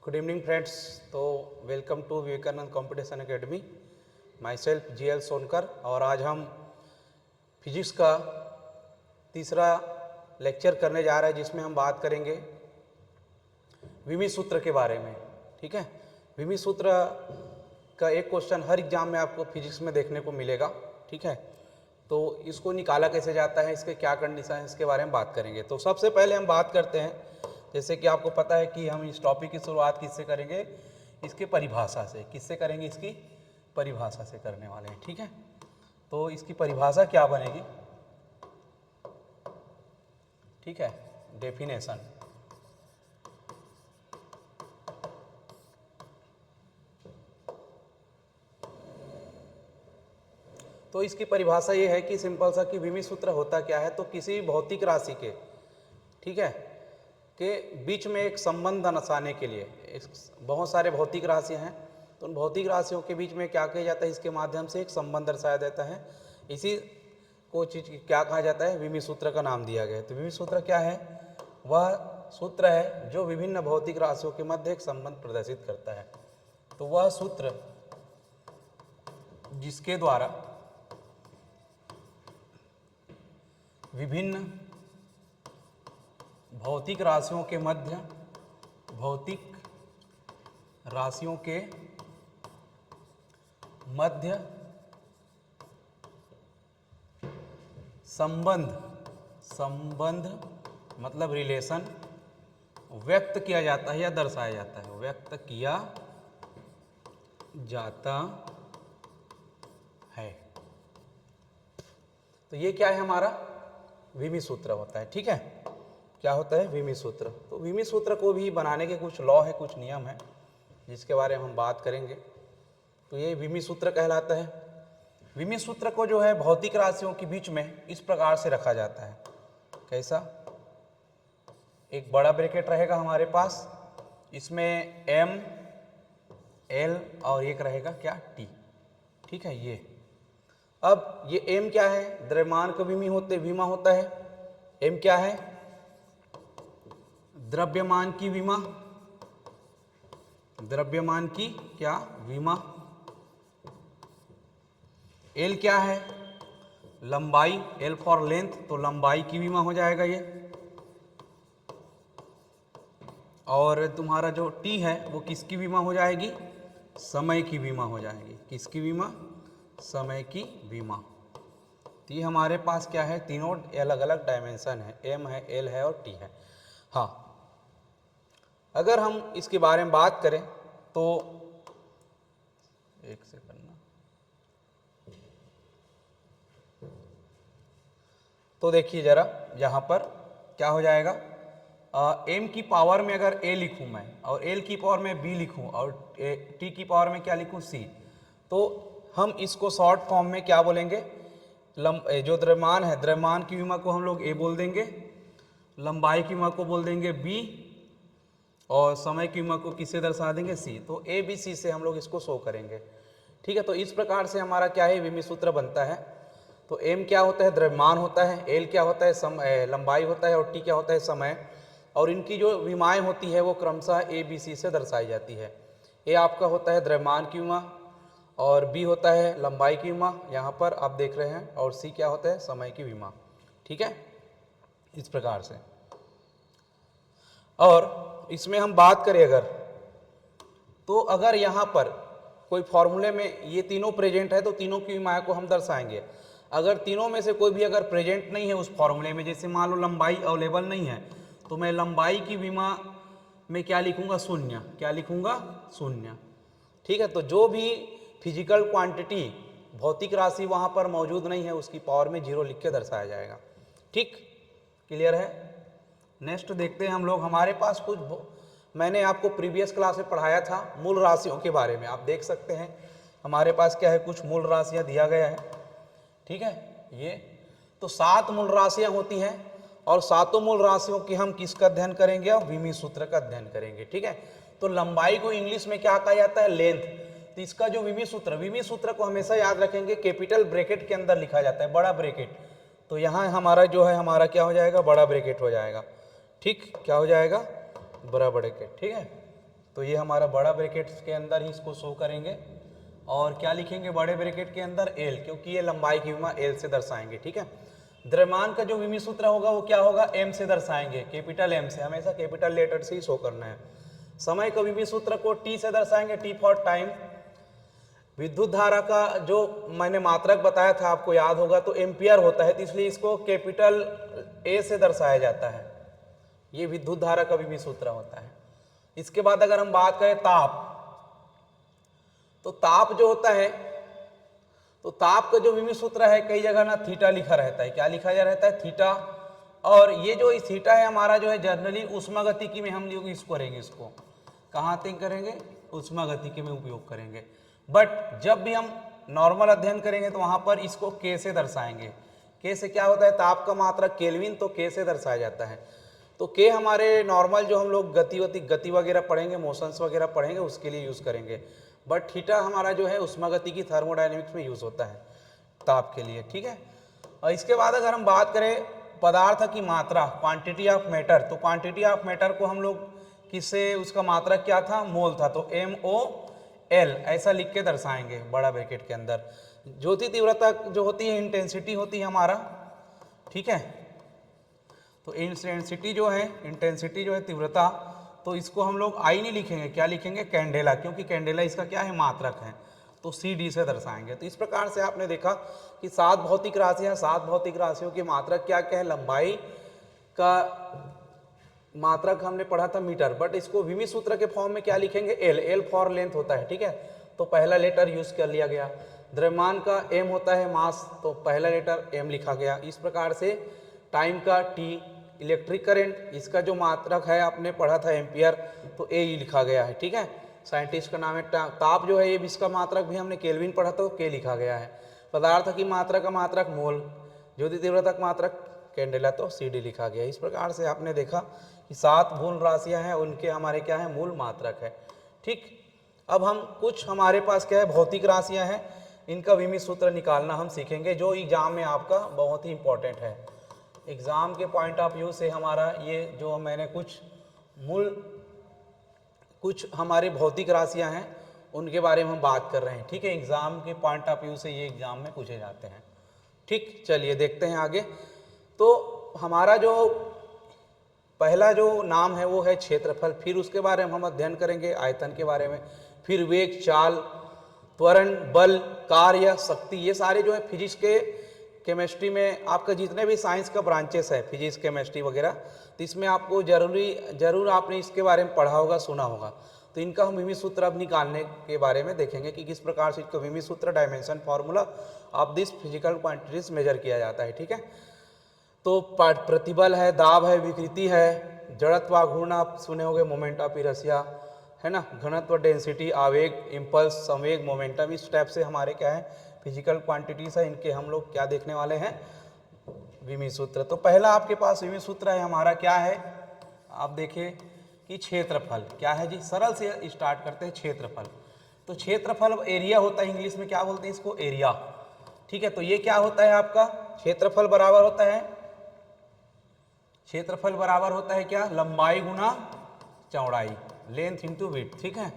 Good evening friends. तो welcome to Vivekananda competition academy. My self GL Sonkar. और आज हम फिजिक्स का तीसरा लेक्चर करने जा रहे हैं, जिसमें हम बात करेंगे विमी सूत्र के बारे में। ठीक है, विमी सूत्र का एक क्वेश्चन हर एग्जाम में आपको फिजिक्स में देखने को मिलेगा। ठीक है, तो इसको निकाला कैसे जाता है, इसके क्या कंडीशन है, इसके बारे में बात करेंगे। तो सबसे पहले हम बात करते हैं, जैसे कि आपको पता है कि हम इस टॉपिक की शुरुआत किससे करेंगे, इसके परिभाषा से। किससे करेंगे? इसकी परिभाषा से करने वाले हैं। ठीक है, तो इसकी परिभाषा क्या बनेगी? ठीक है, डेफिनेशन। तो इसकी परिभाषा ये है कि सिंपल सा कि विमी सूत्र होता क्या है। तो किसी भौतिक राशि के, ठीक है, के बीच में एक संबंध दर्शाने के लिए, बहुत सारे भौतिक राशियां हैं, तो उन भौतिक राशियों के बीच में क्या किया जाता है, इसके माध्यम से एक संबंध दर्शाया जाता है। इसी को चीज़ क्या कहा जाता है, विमी सूत्र का नाम दिया गया है। तो विमी सूत्र क्या है? वह सूत्र है जो विभिन्न भौतिक राशियों के मध्य एक संबंध प्रदर्शित करता है। तो वह सूत्र जिसके द्वारा विभिन्न भौतिक राशियों के मध्य, भौतिक राशियों के मध्य संबंध मतलब रिलेशन व्यक्त किया जाता है या दर्शाया जाता है, व्यक्त किया जाता है। तो ये क्या है? हमारा विमी सूत्र होता है। ठीक है, क्या होता है? विमी सूत्र। तो विमी सूत्र को भी बनाने के कुछ लॉ है, कुछ नियम है, जिसके बारे में हम बात करेंगे। तो ये विमी सूत्र कहलाता है। विमी सूत्र को जो है भौतिक राशियों के बीच में इस प्रकार से रखा जाता है। कैसा? एक बड़ा ब्रैकेट रहेगा हमारे पास, इसमें M, L और एक रहेगा क्या? T। ठीक है, ये अब ये M क्या है? द्रव्यमान का विमा होता है। M क्या है? द्रव्यमान की विमा, द्रव्यमान की क्या? विमा। L क्या है? लंबाई, L फॉर लेंथ, तो लंबाई की विमा हो जाएगा ये। और तुम्हारा जो T है वो किसकी विमा हो जाएगी? समय की विमा हो जाएगी। किसकी विमा? समय की विमा। तो ये हमारे पास क्या है? तीनों अलग अलग डायमेंशन है, M है, L है और T है। हाँ, अगर हम इसके बारे में बात करें तो एक सेकंड ना, तो देखिए जरा यहाँ पर क्या हो जाएगा। M की पावर में अगर A लिखूँ मैं, और L की पावर में B लिखूँ, और T की पावर में क्या लिखूँ? C, तो हम इसको शॉर्ट फॉर्म में क्या बोलेंगे? जो द्रव्यमान है, द्रव्यमान की विमा को हम लोग A बोल देंगे, लंबाई की विमा को बोल देंगे B, और समय की विमा को किससे दर्शा देंगे? C। तो ABC से हम लोग इसको शो करेंगे। ठीक है, तो इस प्रकार से हमारा क्या है? विमी सूत्र बनता है। तो M क्या होता है? द्रव्यमान होता है। L क्या होता है? समय, लंबाई होता है। और T क्या होता है? समय। और इनकी जो विमाएँ होती है वो क्रमशः ABC से दर्शाई जाती है। A आपका होता है द्रव्यमान की विमा, और B होता है लंबाई की विमा, यहाँ पर आप देख रहे हैं, और C क्या होता है? समय की विमा। ठीक है, इस प्रकार से। और इसमें हम बात करें अगर, तो अगर यहाँ पर कोई फॉर्मूले में ये तीनों प्रेजेंट है तो तीनों की विमाएँ को हम दर्शाएंगे। अगर तीनों में से कोई भी अगर प्रेजेंट नहीं है उस फॉर्मूले में, जैसे मान लो लंबाई अवेलेबल नहीं है, तो मैं लंबाई की विमा में क्या लिखूंगा? शून्य। क्या लिखूंगा? शून्य। ठीक है, तो जो भी फिजिकल क्वांटिटी, भौतिक राशि वहाँ पर मौजूद नहीं है, उसकी पावर में 0 लिख के दर्शाया जाएगा। ठीक, क्लियर है? नेक्स्ट देखते हैं हम लोग। हमारे पास कुछ, मैंने आपको प्रीवियस क्लास में पढ़ाया था मूल राशियों के बारे में। आप देख सकते हैं हमारे पास क्या है, कुछ मूल राशियाँ दिया गया है। ठीक है, ये तो 7 मूल राशियाँ होती हैं, और सातों मूल राशियों की हम किसका अध्ययन करेंगे? और विमी सूत्र का अध्ययन करेंगे। ठीक है, तो लंबाई को इंग्लिश में क्या कहा जाता है? लेंथ। तो इसका जो विमी सूत्र को हमेशा याद रखेंगे, कैपिटल ब्रैकेट के अंदर लिखा जाता है, बड़ा ब्रैकेट। तो यहाँ हमारा जो है, हमारा क्या हो जाएगा? बड़ा ब्रैकेट हो जाएगा। ठीक, क्या हो जाएगा? बड़ा ब्रैकेट। ठीक है, तो ये हमारा बड़ा ब्रैकेट के अंदर ही इसको शो करेंगे। और क्या लिखेंगे बड़े ब्रैकेट के अंदर? एल, क्योंकि ये लंबाई की विमा एल से दर्शाएंगे। ठीक है, द्रव्यमान का जो विमी सूत्र होगा वो क्या होगा? एम से दर्शाएंगे, कैपिटल एम से, हमेशा कैपिटल लेटर से ही शो करना है। समय का विमी सूत्र को टी से दर्शाएंगे, टी फॉर टाइम। विद्युत धारा का जो मैंने मात्रक बताया था आपको याद होगा, तो एम्पियर होता है, तो इसलिए इसको कैपिटल ए से दर्शाया जाता है। ये विद्युत धारा का विमी सूत्र होता है। इसके बाद अगर हम बात करें ताप, तो ताप जो होता है, तो ताप का जो विमी सूत्र है कई जगह ना थीटा लिखा रहता है। क्या लिखा जा रहता है? थीटा। और ये जो इस थीटा है हमारा जो है जनरली ऊष्मागतिकी में हम लोग इसको करेंगे, इसको कहाँ थिंक करेंगे? ऊष्मागतिकी में उपयोग करेंगे। बट जब भी हम नॉर्मल अध्ययन करेंगे तो वहाँ पर इसको के से दर्शाएंगे। के से क्या होता है? ताप का मात्रक केल्विन, तो के से दर्शाया जाता है। तो के हमारे नॉर्मल जो हम लोग गति वगैरह पढ़ेंगे, मोशंस वगैरह पढ़ेंगे, उसके लिए यूज़ करेंगे। बट थीटा हमारा जो है ऊष्मागतिकी थर्मोडायनेमिक्स में यूज़ होता है ताप के लिए। ठीक है, और इसके बाद अगर हम बात करें पदार्थ की मात्रा, क्वांटिटी ऑफ मैटर, तो क्वांटिटी ऑफ मैटर को हम लोग किससे, उसका मात्रक क्या था? मोल था, तो MOL ऐसा लिख के दर्शाएंगे बड़ा ब्रैकेट के अंदर। ज्योति तीव्रता जो होती है, इंटेंसिटी होती है हमारा। ठीक है, तो इंटेंसिटी जो है तीव्रता, तो इसको हम लोग आई नहीं लिखेंगे, क्या लिखेंगे? कैंडेला, क्योंकि कैंडेला इसका क्या है? मात्रक है, तो CD से दर्शाएंगे। तो इस प्रकार से आपने देखा कि 7 भौतिक राशियां, 7 भौतिक राशियों की मात्रक क्या क्या है? लंबाई का मात्रक हमने पढ़ा था मीटर, बट इसको विमी सूत्र के फॉर्म में क्या लिखेंगे? L फॉर लेंथ होता है। ठीक है, तो पहला लेटर यूज कर लिया गया। द्रव्यमान का M होता है मास, तो पहला लेटर M लिखा गया। इस प्रकार से टाइम का T, इलेक्ट्रिक करंट, इसका जो मात्रक है आपने पढ़ा था एम्पियर, तो ए लिखा गया है। ठीक है, साइंटिस्ट का नाम है। ताप जो है ये इसका मात्रक भी हमने केल्विन पढ़ा था, तो के लिखा गया है। पदार्थ की मात्रा का मात्रक मोल, ज्योति तीव्रता का मात्रक कैंडेला, तो CD लिखा गया। इस प्रकार से आपने देखा कि 7 मूल राशियां हैं, उनके हमारे क्या है? मूल मात्रक है। ठीक, अब हम कुछ हमारे पास क्या है? भौतिक राशियां हैं, इनका विमी सूत्र निकालना हम सीखेंगे, जो एग्जाम में आपका बहुत ही इंपॉर्टेंट है। एग्ज़ाम के पॉइंट ऑफ व्यू से हमारा ये जो मैंने कुछ हमारी भौतिक राशियां हैं उनके बारे में हम बात कर रहे हैं। ठीक है, एग्ज़ाम के पॉइंट ऑफ व्यू से ये एग्ज़ाम में पूछे जाते हैं। ठीक, चलिए देखते हैं आगे। तो हमारा जो पहला जो नाम है वो है क्षेत्रफल, फिर उसके बारे में हम अध्ययन करेंगे आयतन के बारे में, फिर वेग, चाल, त्वरण, बल, कार्य, शक्ति, ये सारे जो है फिजिक्स के, केमिस्ट्री में आपका जितने भी साइंस का ब्रांचेस है, फिजिक्स, केमिस्ट्री वगैरह, तो इसमें आपको जरूर आपने इसके बारे में पढ़ा होगा, सुना होगा। तो इनका हम विमी सूत्र अब निकालने के बारे में देखेंगे कि किस प्रकार से इसको विमी सूत्र, dimension formula of this physical quantities measure किया जाता है। ठीक है, तो प्रतिबल है, दाब है, विकृति है, जड़त्व, घूर्ण आप सुने होंगे, मोमेंट ऑफ इनर्शिया है ना, घनत्व, डेंसिटी, आवेग, इम्पल्स, संवेग, मोमेंटम, इस टाइप से हमारे क्या है? फिजिकल क्वांटिटीज है, इनके हम लोग क्या देखने वाले हैं? विमी सूत्र। तो पहला आपके पास विमी सूत्र है हमारा, क्या है? आप देखिए कि क्षेत्रफल क्या है जी। सरल से स्टार्ट करते हैं, क्षेत्रफल। तो क्षेत्रफल एरिया होता है, इंग्लिश में क्या बोलते हैं इसको? एरिया। ठीक है, तो ये क्या होता है आपका? क्षेत्रफल बराबर होता है, क्षेत्रफल बराबर होता है क्या? लंबाई गुना चौड़ाई, लेंथ इंटू विड्थ। ठीक है,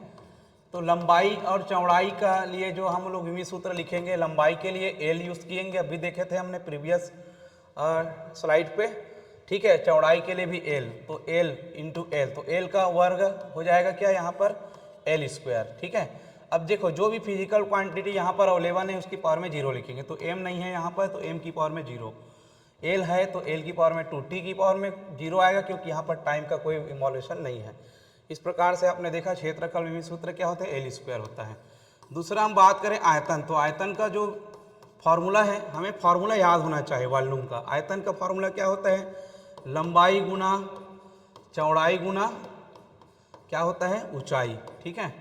तो लंबाई और चौड़ाई का लिए जो हम लोग विमी सूत्र लिखेंगे, लंबाई के लिए L यूज किएंगे, अभी देखे थे हमने प्रीवियस स्लाइड पे। ठीक है, चौड़ाई के लिए भी L, तो L इंटू L, तो L का वर्ग हो जाएगा क्या यहाँ पर? L square. ठीक है, अब देखो जो भी फिजिकल क्वांटिटी यहाँ पर अवेलेबल है उसकी पावर में 0 लिखेंगे, तो M नहीं है यहाँ पर, तो M की पावर में 0, L है तो L की पावर में 2, T की पावर में 0 आएगा, क्योंकि यहाँ पर टाइम का कोई इन्वॉल्यूशन नहीं है। इस प्रकार से आपने देखा क्षेत्रफल विमी सूत्र क्या होता है? L स्क्वायर होता है। दूसरा हम बात करें आयतन, तो आयतन का जो फार्मूला है, हमें फार्मूला याद होना चाहिए वॉल्यूम का। आयतन का फार्मूला क्या होता है? लंबाई गुना चौड़ाई गुना क्या होता है? ऊंचाई। ठीक है,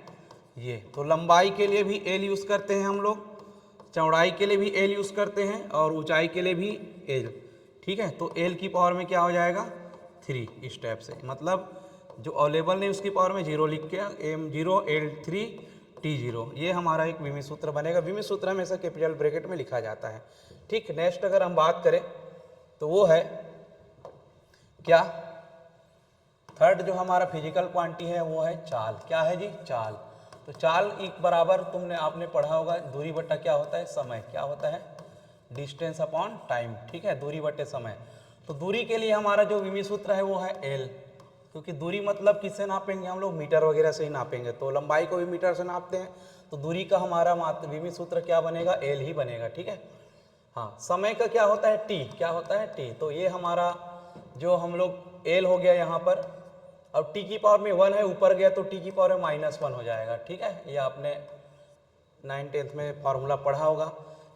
ये तो लंबाई के लिए भी L यूज़ करते हैं हम लोग, चौड़ाई के लिए भी L यूज़ करते हैं, और ऊंचाई के लिए भी L। ठीक है, तो L की पावर में क्या हो जाएगा? 3, इस टाइप से, मतलब जो अवेलेबल नहीं उसकी पावर में 0 लिख के M0 L3 T0, ये हमारा एक विमी सूत्र बनेगा। विमी सूत्र हमेशा कैपिटल ब्रैकेट में लिखा जाता है। ठीक, नेक्स्ट अगर हम बात करें तो वो है क्या? थर्ड जो हमारा फिजिकल क्वांटिटी है वो है चाल। क्या है जी? चाल। तो चाल एक बराबर आपने पढ़ा होगा दूरी बटा क्या होता है? समय। क्या होता है? Distance upon time. ठीक है, दूरी बटे समय। तो दूरी के लिए हमारा जो विमी सूत्र है वो है एल, क्योंकि दूरी मतलब किससे नापेंगे हम लोग? मीटर वगैरह से ही नापेंगे। तो लंबाई को भी मीटर से नापते हैं, तो दूरी का हमारा विमी सूत्र क्या बनेगा? एल ही बनेगा। ठीक है। हाँ, समय का क्या होता है? टी। क्या होता है? टी। तो ये हमारा जो हम लोग एल हो गया यहाँ पर। अब टी की पावर में 1 है, ऊपर गया तो टी की पावर में -1 हो जाएगा। ठीक है, ये आपने 9th-10th में फॉर्मूला पढ़ा होगा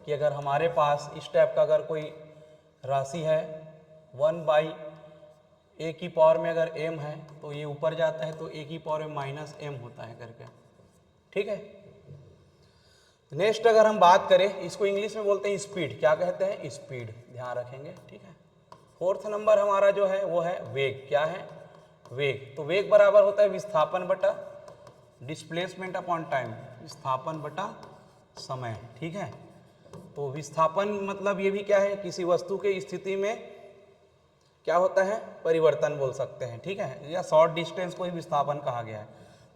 कि अगर हमारे पास इस टाइप का अगर कोई राशि है 1/a की पावर में अगर m है तो ये ऊपर जाता है तो a की पावर में -m होता है करके। ठीक है। नेक्स्ट अगर हम बात करें, इसको इंग्लिश में बोलते हैं स्पीड। क्या कहते हैं? स्पीड। ध्यान रखेंगे। ठीक है। फोर्थ नंबर हमारा जो है वो है वेग। क्या है? वेग। तो वेग बराबर होता है विस्थापन बटा डिस्प्लेसमेंट अपॉन टाइम। विस्थापन बटा समय। ठीक है। तो विस्थापन मतलब ये भी क्या है? किसी वस्तु के स्थिति में क्या होता है? परिवर्तन बोल सकते हैं। ठीक है, या शॉर्ट डिस्टेंस को ही विस्थापन कहा गया है।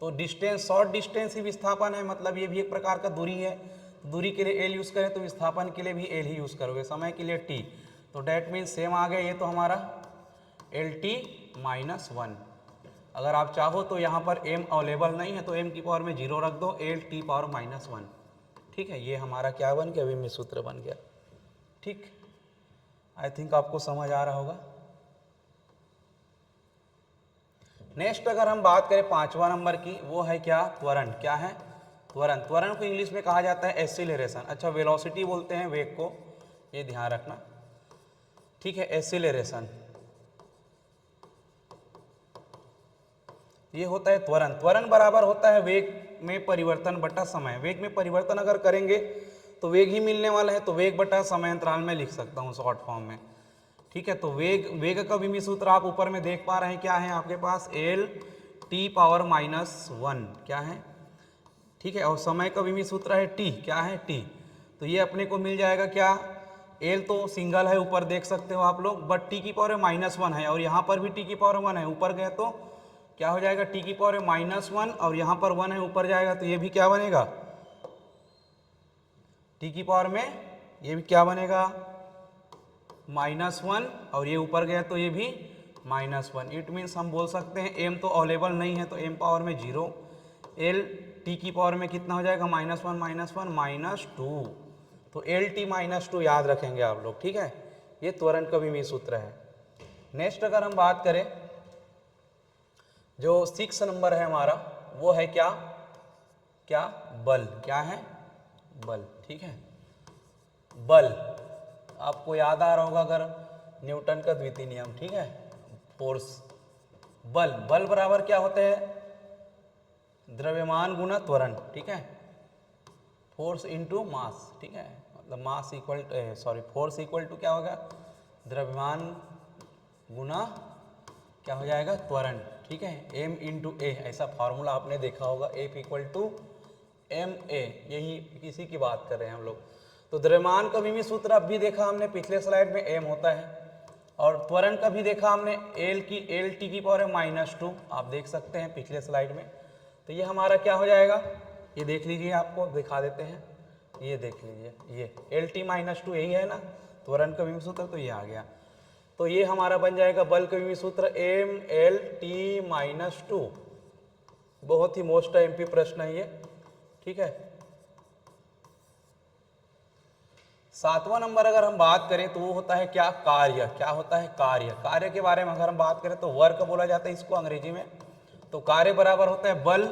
तो डिस्टेंस, शॉर्ट डिस्टेंस ही विस्थापन है, मतलब ये भी एक प्रकार का दूरी है। दूरी के लिए एल यूज़ करें तो विस्थापन के लिए भी एल ही यूज़ करोगे, समय के लिए टी। तो डैट मीन्स सेम आ गया ये तो हमारा LT-1। अगर आप चाहो तो यहाँ पर m अवेलेबल नहीं है तो m की पावर में 0 रख दो, LT पावर -1। ठीक है, ये हमारा क्या बन गया? विमी सूत्र बन गया। ठीक, आई थिंक आपको समझ आ रहा होगा। नेक्स्ट अगर हम बात करें 5वां नंबर की, वो है क्या? त्वरण। क्या है? त्वरण। त्वरण को इंग्लिश में कहा जाता है एक्सीलरेशन। अच्छा, वेलोसिटी बोलते हैं वेग को, ये ध्यान रखना। ठीक है, एक्सीलरेशन ये होता है त्वरण। त्वरण बराबर होता है वेग में परिवर्तन बटा समय। वेग में परिवर्तन अगर करेंगे तो वेग ही मिलने वाला है, तो वेग बटा समय अंतराल में लिख सकता हूँ शॉर्ट फॉर्म में। ठीक है, तो वेग का विमी सूत्र आप ऊपर में देख पा रहे हैं। क्या है आपके पास? LT power -1। क्या है? ठीक है, और समय का विमी सूत्र है T। क्या है? T। तो ये अपने को मिल जाएगा क्या? L तो सिंगल है, ऊपर देख सकते हो आप लोग, बट T की पावर -1 है, और यहाँ पर भी T की पावर 1 है। ऊपर गए तो क्या हो जाएगा? T की पावर -1, और यहाँ पर 1 है, ऊपर जाएगा तो ये भी क्या बनेगा? T की पावर में ये भी क्या बनेगा? -1, और ये ऊपर गया तो ये भी -1। इट मीन्स हम बोल सकते हैं m तो अवेलेबल नहीं है तो m पावर में 0, L T की पावर में कितना हो जाएगा? -1 -2। तो LT -2 याद रखेंगे आप लोग। ठीक है, ये त्वरण का विमी सूत्र है। नेक्स्ट अगर हम बात करें, जो 6 नंबर है हमारा, वो है क्या? क्या? बल। क्या है? बल। ठीक है, बल आपको याद आ रहा होगा अगर न्यूटन का द्वितीय नियम। ठीक है, फोर्स। बल, बल बराबर क्या होते हैं? द्रव्यमान गुना त्वरण। ठीक है, फोर्स इनटू मास। ठीक है, मतलब mass equal force equal to क्या होगा? द्रव्यमान गुना क्या हो जाएगा? त्वरण। ठीक है, m इंटू ए, ऐसा फार्मूला आपने देखा होगा, F इक्वल टू ma। यही इसी की बात कर रहे हैं हम लोग। तो द्रव्यमान का विमी सूत्र अब भी देखा हमने पिछले स्लाइड में, m होता है, और त्वरण का भी देखा हमने, LT की पावर -2, आप देख सकते हैं पिछले स्लाइड में। तो ये हमारा क्या हो जाएगा? ये देख लीजिए, आपको दिखा देते हैं, ये देख लीजिए, ये LT -2 यही है ना त्वरण का विमी सूत्र, तो ये आ गया। तो ये हमारा बन जाएगा बल का विमी सूत्र MLT-2। बहुत ही मोस्ट एमपी प्रश्न है ये। ठीक है, 7वां नंबर अगर हम बात करें तो वो होता है क्या? कार्य। क्या होता है? कार्य। कार्य के बारे में अगर हम बात करें तो वर्क बोला जाता है इसको अंग्रेजी में। तो कार्य बराबर होता है बल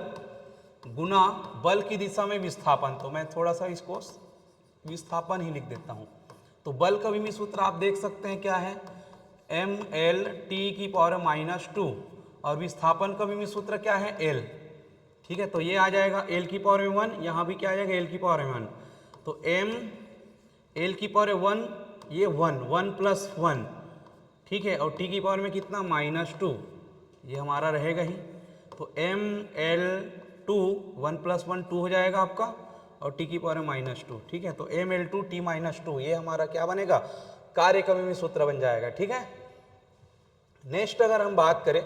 गुना बल की दिशा में विस्थापन। तो मैं थोड़ा सा इसको विस्थापन ही लिख देता हूं। तो बल का विमी सूत्र आप देख सकते हैं क्या है? MLT की पावर -2, और विस्थापन का विमी सूत्र क्या है? L। ठीक है, तो ये आ जाएगा L की पावर में 1, यहाँ भी क्या आ जाएगा? L की पावर में 1। तो L की पावर 1, ये 1 प्लस 1। ठीक है, और T की पावर में कितना? -2, ये हमारा रहेगा ही। तो ML2 1 प्लस 1 2 हो जाएगा आपका, और T की पावर में -2। ठीक है, तो ML2 T -2 ये हमारा क्या बनेगा? कार्य का विमी सूत्र बन जाएगा। ठीक है, नेक्स्ट अगर हम बात करें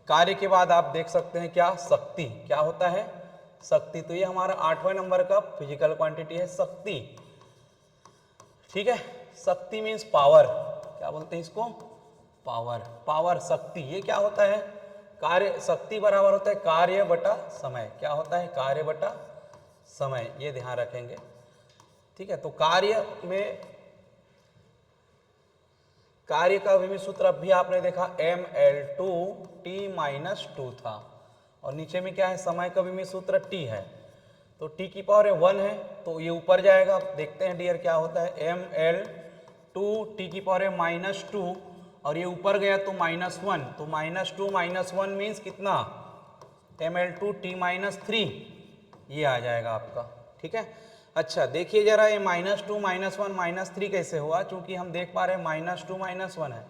कार्य के बाद आप देख सकते हैं क्या, शक्ति। क्या होता है, शक्ति। तो ये हमारा 8वें नंबर का फिजिकल क्वांटिटी है, शक्ति। ठीक है, शक्ति मीन्स पावर। क्या बोलते हैं इसको, पावर। पावर, शक्ति। ये क्या होता है, कार्य। शक्ति बराबर होता है कार्य बटा समय। क्या होता है, कार्य बटा समय। ये ध्यान रखेंगे। ठीक है, तो कार्य में, कार्य का विमित सूत्र अब भी आपने देखा mL2t-2 था, और नीचे में क्या है, समय का विमित सूत्र t है। तो t की पावर 1 है, तो ये ऊपर जाएगा। देखते हैं डियर क्या होता है, mL2 t की पावर -2, और ये ऊपर गया तो -1, तो -2 -1 मीन्स कितना, mL2t-3, ये आ जाएगा आपका। ठीक है, अच्छा देखिए जरा, ये -2 -1 -3 कैसे हुआ, क्योंकि हम देख पा रहे हैं -2 -1 है,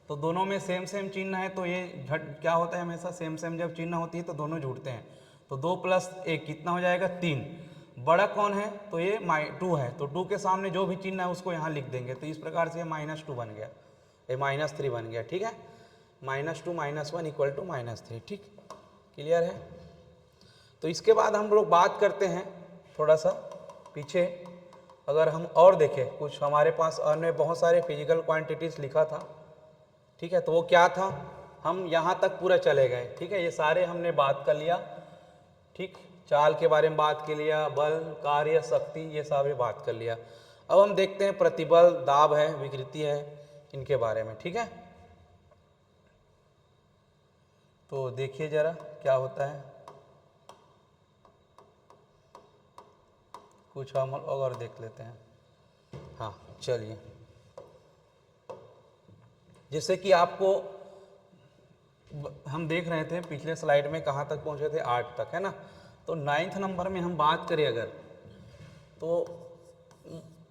तो दोनों में सेम सेम चिन्ह है, तो ये क्या होता है, हमेशा सेम सेम जब चिन्ह होती है तो दोनों जुड़ते हैं। तो 2 + 1 कितना हो जाएगा, 3। बड़ा कौन है, तो ये 2 है, तो 2 के सामने जो भी चिन्ह है उसको यहाँ लिख देंगे, तो इस प्रकार से ये -2 बन गया, ये -3 बन गया। ठीक है, -2 -1 = -3। ठीक, क्लियर है। तो इसके बाद हम लोग बात करते हैं थोड़ा सा पीछे। अगर हम और देखें, कुछ हमारे पास अन्य बहुत सारे फिजिकल क्वांटिटीज़ लिखा था। ठीक है, तो वो क्या था, हम यहाँ तक पूरा चले गए। ठीक है, ये सारे हमने बात कर लिया। ठीक, चाल के बारे में बात कर लिया, बल, कार्य, शक्ति, ये सारे बात कर लिया। अब हम देखते हैं प्रतिबल, दाब है, विकृति है, इनके बारे में। ठीक है, तो देखिए जरा क्या होता है, कुछ हम और देख लेते हैं। हाँ चलिए, जैसे कि आपको हम देख रहे थे पिछले स्लाइड में कहाँ तक पहुँचे थे, 8 तक, है ना। तो 9th नंबर में हम बात करें अगर, तो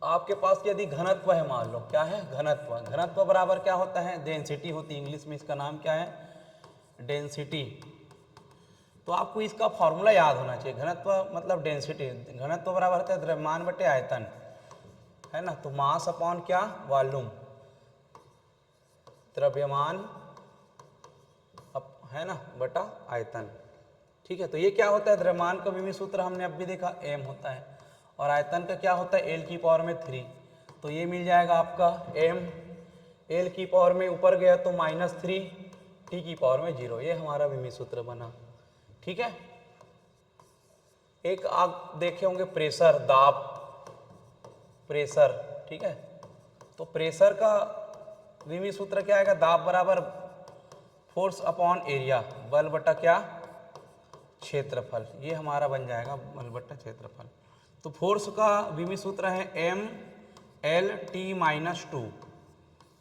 आपके पास यदि घनत्व है, मान लो क्या है, घनत्व। घनत्व बराबर क्या होता है, डेंसिटी होती है, इंग्लिश में इसका नाम क्या है, डेंसिटी। तो आपको इसका फॉर्मूला याद होना चाहिए। घनत्व मतलब डेंसिटी। घनत्व बराबर होता है द्रव्यमान बटे आयतन, है ना। तो मास अपॉन क्या, वॉल्यूम, द्रव्यमान है ना बटा आयतन। ठीक है, तो ये क्या होता है, द्रव्यमान का विमित सूत्र हमने अब भी देखा m होता है, और आयतन का क्या होता है, l की पावर में 3। तो ये मिल जाएगा आपका m, l की पावर में ऊपर गया तो -3, t की पावर में 0। ये हमारा विमित सूत्र बना। ठीक है, एक आप देखे होंगे प्रेशर, दाब, प्रेशर। ठीक है, तो प्रेशर का विमित सूत्र क्या आएगा, दाब बराबर फोर्स अपॉन एरिया, बल बटा क्या, क्षेत्रफल। ये हमारा बन जाएगा बल बटा क्षेत्रफल। तो फोर्स का विमित सूत्र है mL/t-2,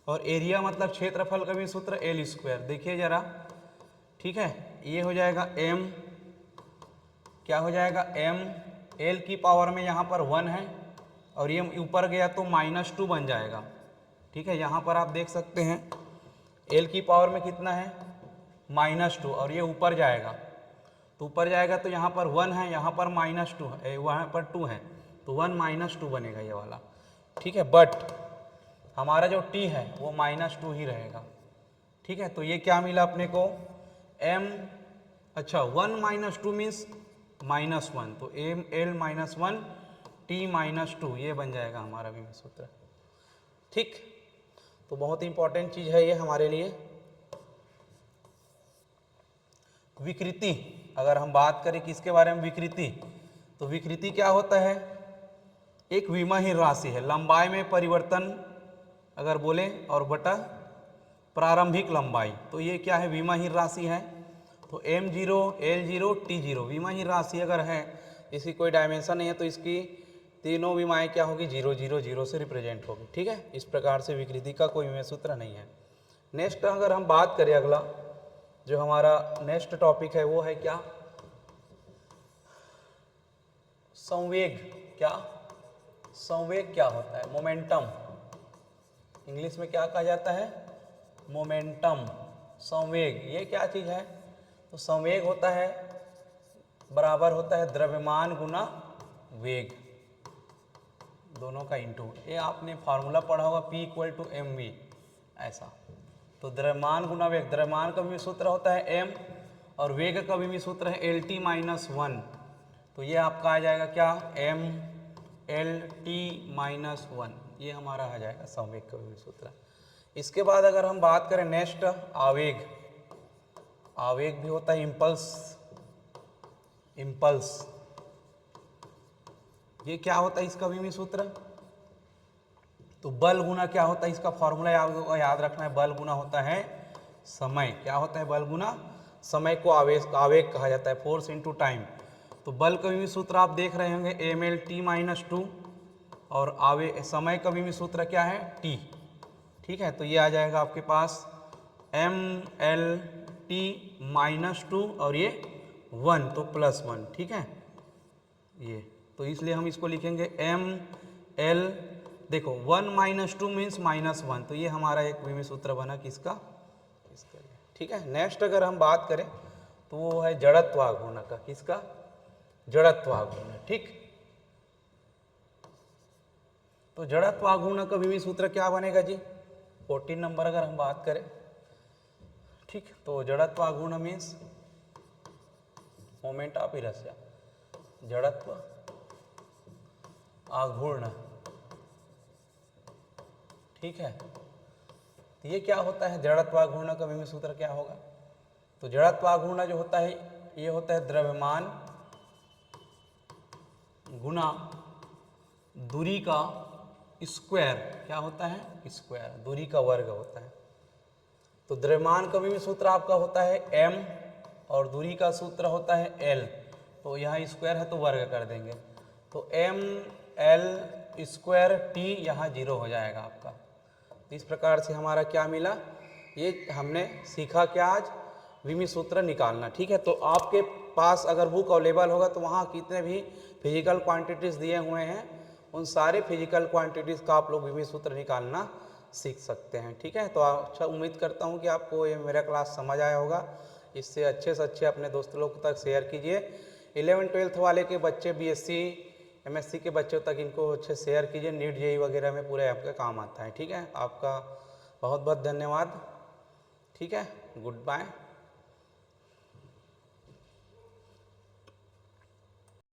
और एरिया मतलब क्षेत्रफल का विमित सूत्र L²। देखिए जरा, ठीक है, ये हो जाएगा m, क्या हो जाएगा m, l की पावर में यहाँ पर 1 है, और ये ऊपर गया तो -2 बन जाएगा। ठीक है, यहाँ पर आप देख सकते हैं l की पावर में कितना है, -2, और ये ऊपर जाएगा, तो ऊपर जाएगा तो यहाँ पर 1 है, यहाँ पर -2 है, वहाँ पर 2 है, तो 1 - 2 बनेगा ये वाला। ठीक है, बट हमारा जो t है वो -2 ही रहेगा। ठीक है, तो ये क्या मिला अपने को, m, अच्छा 1 - 2 मीन्स -1, तो mL-1 t-2, ये बन जाएगा हमारा विमित सूत्र। ठीक, तो बहुत इंपॉर्टेंट चीज़ है ये हमारे लिए। विकृति, अगर हम बात करें किसके बारे में, विकृति, तो विकृति क्या होता है, एक विमाहीन राशि है, लंबाई में परिवर्तन अगर बोले, और बटा प्रारंभिक लंबाई। तो ये क्या है, विमाहीन राशि है। तो m0, l0, t0 विमाहीन राशि अगर है, इसकी कोई डायमेंशन नहीं है, तो इसकी तीनों विमाएँ क्या होगी, 0 0 0 से रिप्रेजेंट होगी। ठीक है, इस प्रकार से विकृति का कोई विमित सूत्र नहीं है। नेक्स्ट अगर हम बात करें, अगला जो हमारा नेक्स्ट टॉपिक है वो है क्या, संवेग। क्या, संवेग क्या होता है, मोमेंटम, इंग्लिश में क्या कहा जाता है, मोमेंटम, संवेग। ये क्या चीज़ है, तो संवेग होता है, बराबर होता है द्रव्यमान गुना वेग, दोनों का इंटू। ये आपने फार्मूला पढ़ा होगा P = mv, ऐसा। तो द्रव्यमान गुना वेग, द्रव्यमान का भी सूत्र होता है m, और वेग का भी सूत्र है एल टी माइनस वन, तो ये आपका आ जाएगा क्या, M L T minus one, ये हमारा आ जाएगा संवेग का भी सूत्र। इसके बाद अगर हम बात करें नेक्स्ट आवेग, आवेग भी होता है इम्पल्स, इम्पल्स ये क्या होता है इसका भी सूत्र, तो बल गुना क्या होता है इसका फॉर्मूला याद रखना है, बल गुना होता है समय, क्या होता है बल गुना समय को आवेग कहा जाता है, फोर्स इनटू टाइम। तो बल का भी सूत्र आप देख रहे होंगे M L T minus two, और समय का भी सूत्र क्या है टी, ठीक है। तो ये आ जाएगा आपके पास M L T minus two और ये वन, तो प्लस वन, ठीक है ये। तो इसलिए हम इसको लिखेंगे एम एल, देखो one minus two means minus one, तो ये हमारा एक विमी सूत्र बना किसका, इसका, ठीक है। नेक्स्ट अगर हम बात करें तो वो है जड़त्वाघूर्ण का, किसका, जड़त्वाघूर्ण, ठीक। तो जड़त्वाघूर्ण का विमी सूत्र क्या बनेगा जी, 14 नंबर अगर हम बात करें, ठीक। तो जड़त्वाघूर्ण मीन्स मोमेंट ऑफ इनर्शिया, जड़त्व आघूर्ण, ठीक है। तो ये क्या होता है जड़त्वाघूर्ण का विमी सूत्र क्या होगा, तो जड़त्वाघूर्ण जो होता है ये होता है द्रव्यमान गुना दूरी का स्क्वायर, क्या होता है स्क्वायर, दूरी का वर्ग होता है। तो द्रव्यमान का भी सूत्र आपका होता है m और दूरी का सूत्र होता है l, तो यहाँ स्क्वायर है तो वर्ग कर देंगे, तो m l स्क्वायर t यहाँ 0 हो जाएगा आपका। तो इस प्रकार से हमारा क्या मिला, ये हमने सीखा क्या आज, विमी सूत्र निकालना, ठीक है। तो आपके पास अगर बुक अवेलेबल होगा तो वहाँ कितने भी फिजिकल क्वांटिटीज़ दिए हुए हैं, उन सारे फिजिकल क्वांटिटीज़ का आप लोग विमी सूत्र निकालना सीख सकते हैं, ठीक है। तो अच्छा उम्मीद करता हूँ कि आपको ये मेरा क्लास समझ आया होगा, इससे अच्छे से अच्छे अपने दोस्त लोग तक शेयर कीजिए। 11th-12th वाले के बच्चे, बीएससी एमएससी के बच्चों तक इनको अच्छे शेयर कीजिए, नीट जेईई वगैरह में पूरे आपके काम आता है, ठीक है। आपका बहुत बहुत धन्यवाद, ठीक है, गुड बाय।